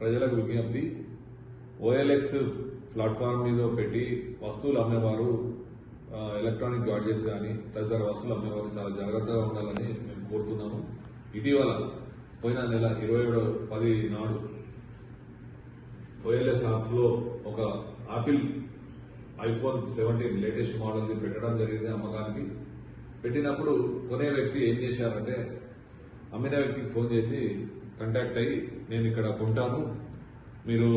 ప్రజలకు విజ్ఞప్తి, OLX platform మీద పెట్టి వస్తువులు అమ్మేవారు, ఎలక్ట్రానిక్ గాడ్జెట్స్ కానీ తదితర వస్తువులు అమ్మేవారు చాలా జాగ్రత్తగా ఉండాలని మేము కోరుతున్నాము. ఇటీవల పోయిన నెల 27/10 నాడు ఓఎల్ఎక్స్ యాప్స్ లో ఒక ఆపిల్ iPhone 17 లేటెస్ట్ మోడల్ పెట్టడం జరిగింది అమ్మకానికి. పెట్టినప్పుడు కొనే వ్యక్తి ఏం చేశారంటే, అమ్మిన వ్యక్తికి ఫోన్ చేసి కాంటాక్ట్ అయ్యి, నేను ఇక్కడ కొంటాను, మీరు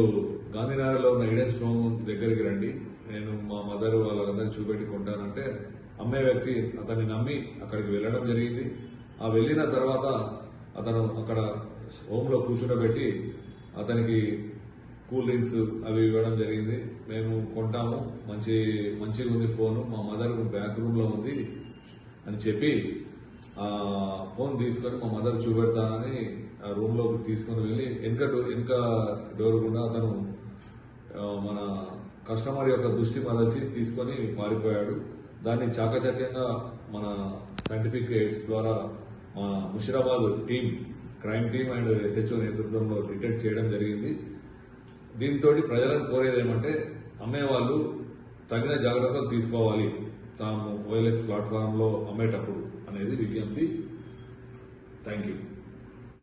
గాంధీనగర్లో ఉన్న ఈడెన్ స్టోన్ దగ్గరికి రండి, నేను మా మదర్ వాళ్ళందరినీ చూపెట్టి కొంటానంటే, అమ్మే వ్యక్తి అతన్ని నమ్మి అక్కడికి వెళ్ళడం జరిగింది. ఆ వెళ్ళిన తర్వాత అతను అక్కడ హోమ్ లో కూర్చుండబెట్టి అతనికి కూల్ డ్రింక్స్ అవి ఇవ్వడం జరిగింది. మేము కొంటాము, మంచిగా ఉంది ఫోన్, మా మదర్ బ్యాక్ రూమ్ లో ఉంది అని చెప్పి ఆ ఫోన్ తీసుకొని మా మదర్ చూపెడతానని ఆ రూమ్ లోకి తీసుకొని వెళ్ళి వెనుక డోర్ గుండా అతను మన కస్టమర్ యొక్క దృష్టి మరల్చి తీసుకొని పారిపోయాడు. దాన్ని చాకచక్యంగా మన సైంటిఫిక్ ఎయిడ్స్ ద్వారా మా Musheerabad team, crime team and SHO నేతృత్వంలో డిటెక్ట్ చేయడం జరిగింది. దీంతో ప్రజలకు కోరేది ఏమంటే, అమ్మేవాళ్ళు తగిన జాగ్రత్తలు తీసుకోవాలి తాము OLX ప్లాట్ఫామ్ లో అమ్మేటప్పుడు అనేది విజ్ఞప్తి. Thank you.